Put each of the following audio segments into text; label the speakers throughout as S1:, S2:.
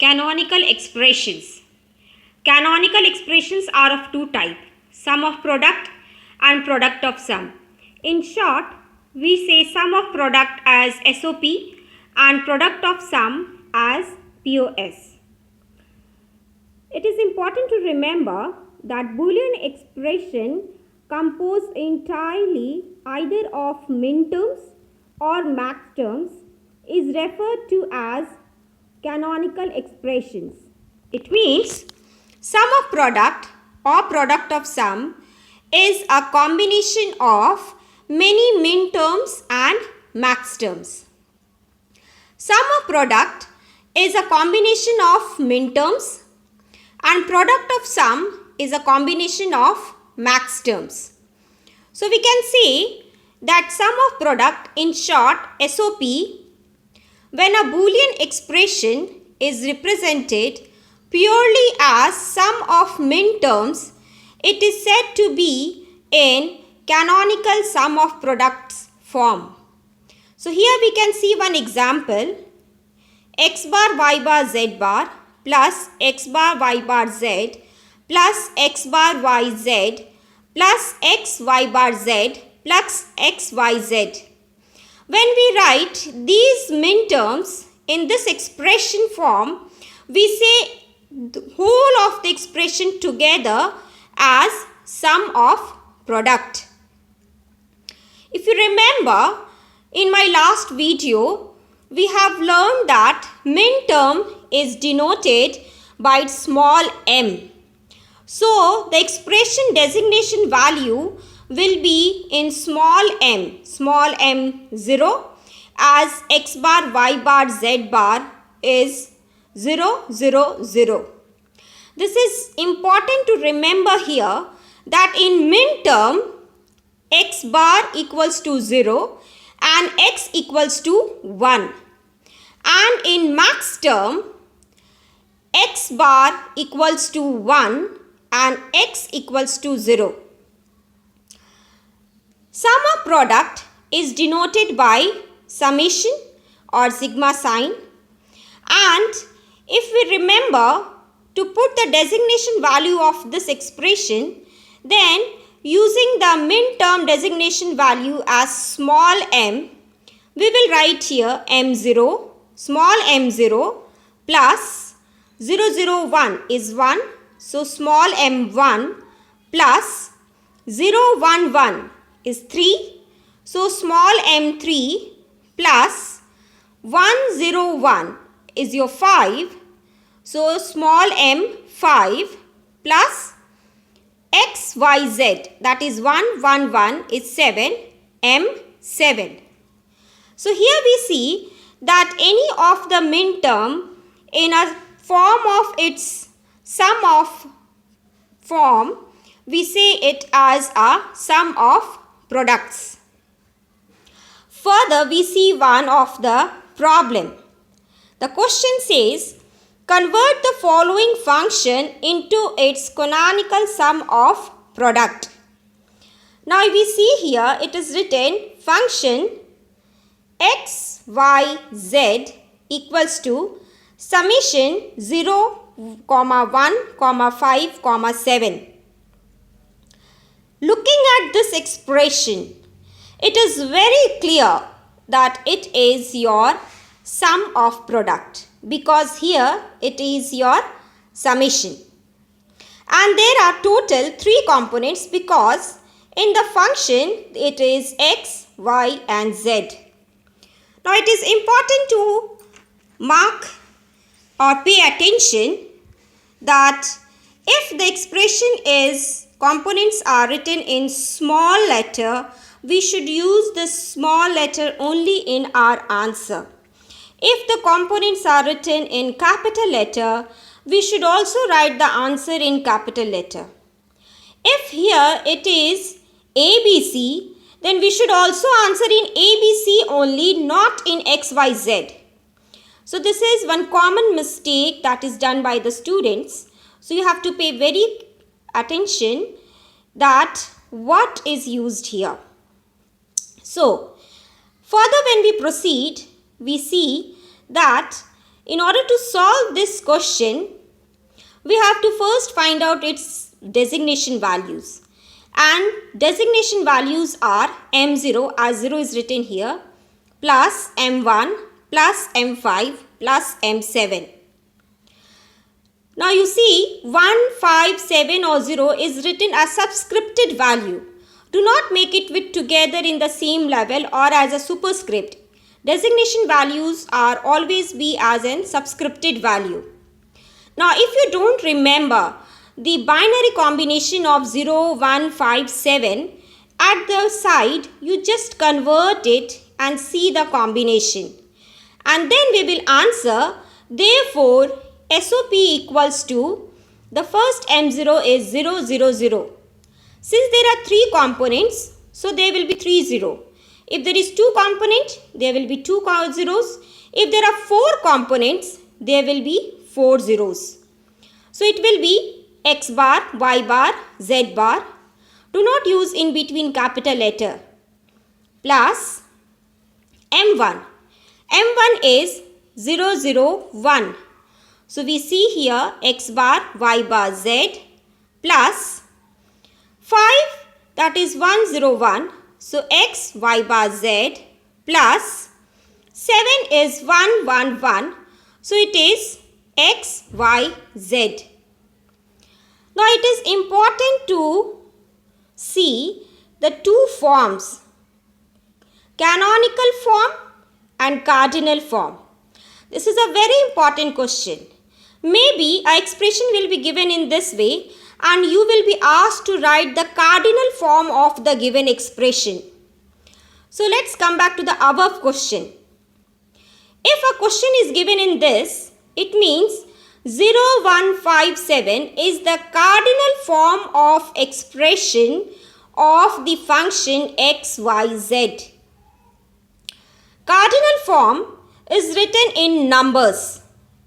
S1: Canonical expressions. Canonical expressions are of two types, sum of product and product of sum. In short, we say sum of product as SOP and product of sum as POS. It is important to remember that Boolean expression composed entirely either of min terms or max terms is referred to as canonical expressions. It means sum of product or product of sum is a combination of many min terms and max terms. Sum of product is a combination of min terms and product of sum is a combination of max terms. So we can say that sum of product, in short SOP, when a Boolean expression is represented purely as sum of min terms, it is said to be in canonical sum of products form. So here we can see one example: x bar y bar z bar plus x bar y bar z plus x bar y z plus x y bar z plus x y z. When we write these min terms in this expression form, we say the whole of the expression together as sum of product. If you remember, in my last video, we have learned that min term is denoted by small m. So, the expression designation value will be in small m0, as x bar y bar z bar is 0, 0, 0. This is important to remember here that in min term x bar equals to 0 and x equals to 1, and in max term x bar equals to 1 and x equals to 0. Sum of product is denoted by summation or sigma sign, and if we remember to put the designation value of this expression, then using the min term designation value as small m, we will write here m0, small m0 plus 001 is 1, so small m1 plus 011 is 3, so small m3 plus 101 is your 5, so small m5 plus xyz, that is 111 is 7, m7. So here we see that any of the min term in a form of its sum of form, we say it as a sum of products. Further, we see one of the problem. The question says, convert the following function into its canonical sum of product. Now we see here it is written function x, y, z equals to summation 0, 1, 5, 7. Looking at this expression, it is very clear that it is your sum of product, because here it is your summation. And there are total 3 components, because in the function it is x, y and z. Now it is important to mark or pay attention that if the expression is components are written in small letter, we should use the small letter only in our answer. If the components are written in capital letter, we should also write the answer in capital letter. If here it is ABC, then we should also answer in ABC only, not in XYZ. So this is one common mistake that is done by the students. So you have to pay very attention that what is used here. So further, when we proceed, we see that In order to solve this question, we have to first find out its designation values. And designation values are M0, as 0 is written here, plus M1, plus M5, plus M7. Now you see 1, 5, 7 or 0 is written as subscripted value. Do not make it with together in the same level or as a superscript. Designation values are always be as an subscripted value. Now if you don't remember the binary combination of 0, 1, 5, 7, at the side you just convert it and see the combination. And then we will answer, therefore SOP equals to, the first M0 is 0, 0, 0. Since there are 3 components, so there will be 3 0. If there is 2 components, there will be 2 zeros. If there are 4 components, there will be 4 zeros. So it will be X bar, Y bar, Z bar. Do not use in between capital letter. Plus M1. M1 is 0, 0, 1. So we see here X bar, Y bar, Z plus 5, that is 1, 0, 1. So X, Y bar, Z plus 7 is 1, 1, 1. So it is X, Y, Z. Now it is important to see the 2 forms, canonical form and cardinal form. This is a very important question. Maybe an expression will be given in this way and you will be asked to write the cardinal form of the given expression. So let's come back to the above question. If a question is given in this, it means 0, 1, 5, 7 is the cardinal form of expression of the function x, y, z. Cardinal form is written in numbers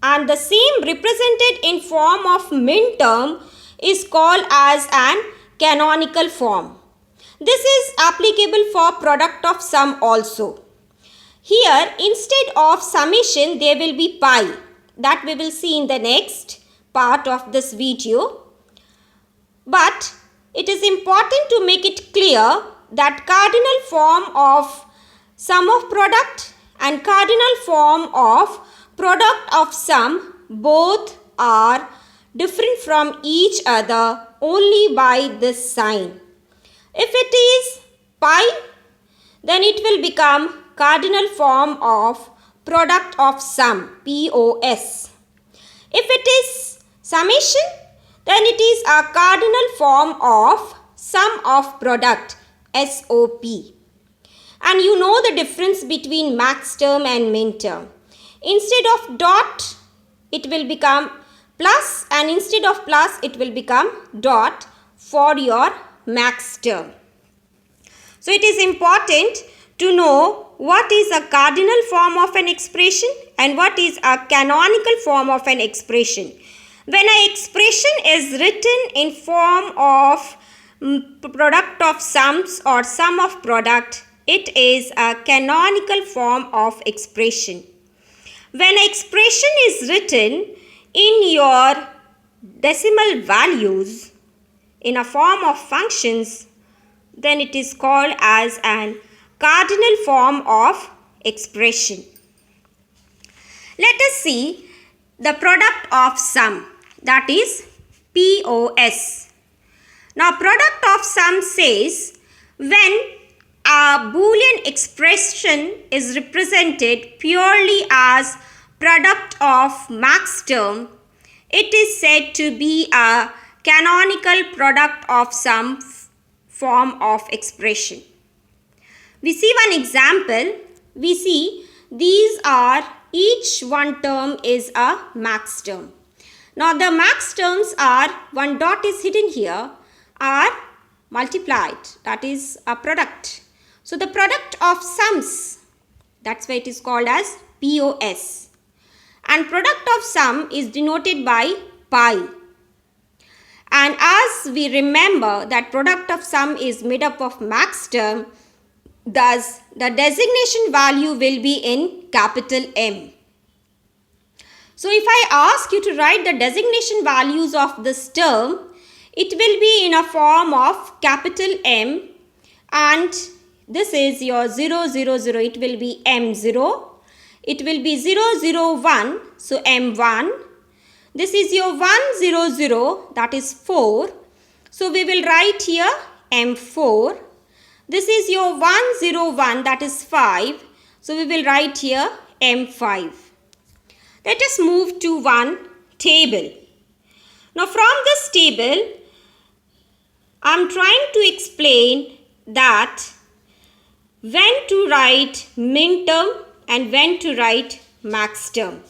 S1: and the same represented in form of min term is called as an canonical form. This is applicable for product of sum also. Here instead of summation there will be pi, that we will see in the next part of this video. But it is important to make it clear that cardinal form of sum of product and cardinal form of product of sum both are different from each other only by this sign. If it is pi, then it will become cardinal form of product of sum, POS. If it is summation, then it is a cardinal form of sum of product, SOP. And you know the difference between max term and min term. Instead of dot, it will become plus, and instead of plus, it will become dot for your max term. So it is important to know what is a cardinal form of an expression and what is a canonical form of an expression. When an expression is written in form of product of sums or sum of product, it is a canonical form of expression. When an expression is written in your decimal values in a form of functions, then it is called as an cardinal form of expression. Let us see the product of sum, that is POS. Now product of sum says when a Boolean expression is represented purely as product of max term, it is said to be a canonical product of sum form of expression. We see one example. We see these are, each one term is a max term. Now the max terms are, one dot is hidden here, are multiplied, that is a product. So the product of sums, that's why it is called as POS. And product of sum is denoted by pi. And as we remember that product of sum is made up of max term, thus the designation value will be in capital M. So if I ask you to write the designation values of this term, it will be in a form of capital M, and this is your 0, 0, 0. It will be M0. It will be 0, 0, 1. So M1. This is your 1, 0, 0. That is 4. So we will write here M4. This is your 1, 0, 1. That is 5. So we will write here M5. Let us move to one table. Now from this table, I am trying to explain that when to write min term and when to write max term.